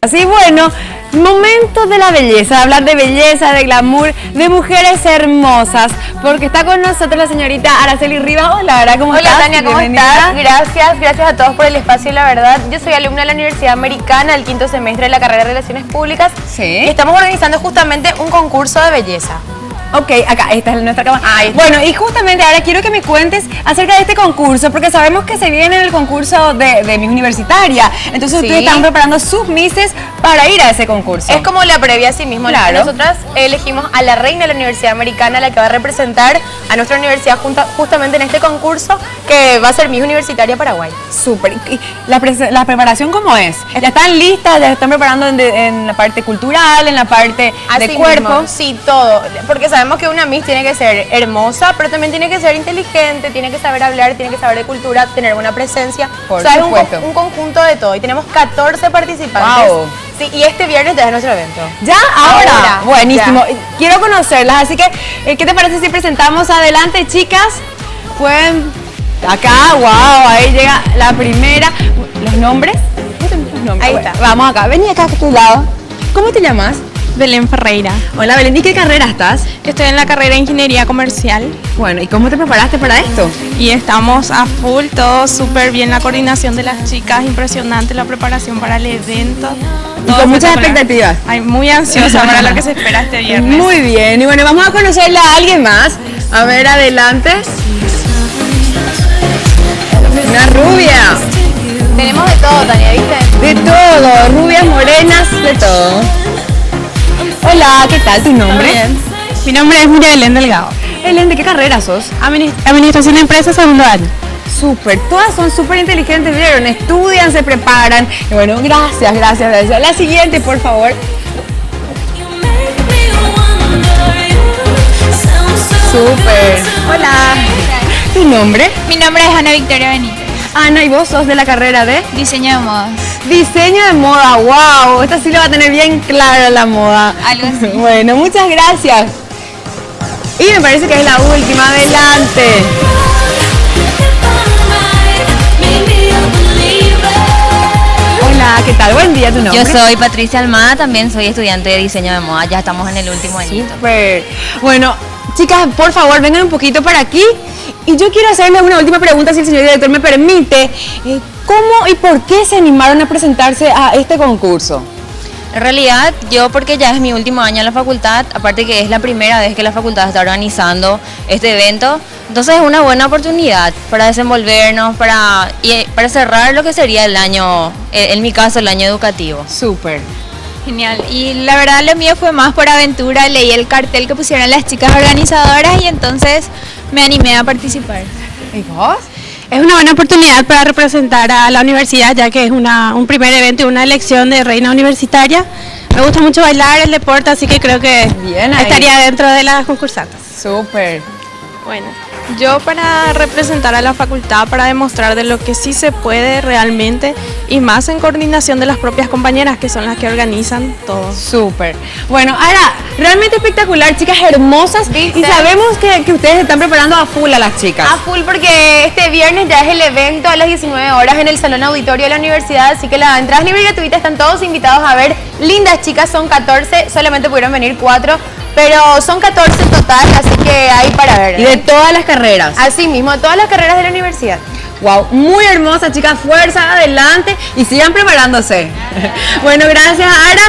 Así bueno, momentos de la belleza, de hablar de belleza, de glamour, de mujeres hermosas, porque está con nosotros la señorita Araceli Rivas. Hola, ¿cómo estás? Hola, Tania, ¿cómo estás? Gracias a todos por el espacio, la verdad. Yo soy alumna de la Universidad Americana, del 5º semestre de la carrera de Relaciones Públicas. Sí. Y estamos organizando justamente un concurso de belleza. Ok, acá, esta es nuestra cámara. Bueno, y justamente ahora quiero que me cuentes acerca de este concurso, porque sabemos que se viene el concurso de Miss Universitaria. Entonces ustedes están preparando sus Misses para ir a ese concurso. Es como la previa a sí mismo. Claro. Nosotras elegimos a la reina de la Universidad Americana, la que va a representar a nuestra universidad justamente en este concurso, que va a ser Miss Universitaria Paraguay. Súper. ¿Y la preparación cómo es? ¿Ya están listas? ¿Ya están preparando en la parte cultural, en la parte de cuerpo? Mismo. Sí, todo. Porque sabemos que una Miss tiene que ser hermosa, pero también tiene que ser inteligente, tiene que saber hablar, tiene que saber de cultura, tener buena presencia. Por es supuesto. un conjunto de todo. Y tenemos 14 participantes. Wow. Sí, y este viernes ya es nuestro evento. ¿Ya? Ahora. Buenísimo. Ya. Quiero conocerlas, así que, ¿qué te parece si presentamos adelante, chicas? Pueden... Acá, wow, ahí llega la primera. ¿Los nombres? Los nombres. Ahí está. Vamos acá, vení acá a tu lado. ¿Cómo te llamas? Belén Ferreira. Hola Belén, ¿y qué carrera estás? Estoy en la carrera de Ingeniería Comercial Bueno, ¿y cómo te preparaste para esto? y estamos a full, todo súper bien, la coordinación de las chicas, impresionante la preparación para el evento. Y con muchas expectativas. Ay, muy ansiosa para lo que se espera este viernes. Muy bien, y bueno, vamos a conocerle a alguien más. A ver, adelante. Una rubia. Tenemos de todo, Tania, ¿viste? De todo, rubias, morenas, de todo. Hola, ¿qué tal? ¿Tu nombre? Mi nombre es Miriam Belén Delgado. Belén, ¿de qué carrera sos? Administración de Empresas, segundo año. Súper, todas son súper inteligentes, ¿vieron? Estudian, se preparan. Y bueno, gracias. La siguiente, por favor. Súper. Hola. ¿Tu nombre? Mi nombre es Ana Victoria Benítez. Ana, ¿y vos sos de la carrera de? Diseño de modas. Diseño de moda, wow. Esta sí le va a tener bien clara la moda. Algo así. Bueno, muchas gracias. Y me parece que es la última, adelante. Hola, ¿qué tal? Buen día, ¿tu nombre? Yo soy Patricia Almada, también soy estudiante de diseño de moda, ya estamos en el último añito. Súper. Bueno, chicas, por favor, vengan un poquito para aquí. Y yo quiero hacerles una última pregunta, si el señor director me permite. ¿Cómo y por qué se animaron a presentarse a este concurso? En realidad, yo porque ya es mi último año en la facultad, aparte que es la primera vez que la facultad está organizando este evento, entonces es una buena oportunidad para desenvolvernos, para cerrar lo que sería el año, en mi caso, el año educativo. Súper. Genial. Y la verdad lo mío fue más por aventura. Leí el cartel que pusieron las chicas organizadoras y entonces me animé a participar. ¿Y vos? Es una buena oportunidad para representar a la universidad, ya que es un primer evento y una elección de reina universitaria. Me gusta mucho bailar, el deporte, así que creo que Bien ahí. estaría dentro de las concursantes. Súper. Bueno, yo para representar a la facultad, para demostrar de lo que sí se puede realmente y más en coordinación de las propias compañeras que son las que organizan todo. Súper. Bueno, ahora, realmente espectacular, chicas hermosas. ¿Viste? Y sabemos que ustedes se están preparando a full a las chicas. A full, porque este viernes ya es el evento a las 19 horas en el Salón Auditorio de la Universidad, así que la entrada es libre y gratuita, están todos invitados a ver. Lindas chicas, son 14, solamente pudieron venir 4, pero son 14 en total, así que hay para ver. Y de todas las carreras. Así mismo, todas las carreras de la universidad. Wow, muy hermosa, chicas, fuerza, adelante y sigan preparándose. Bueno, gracias, Ara.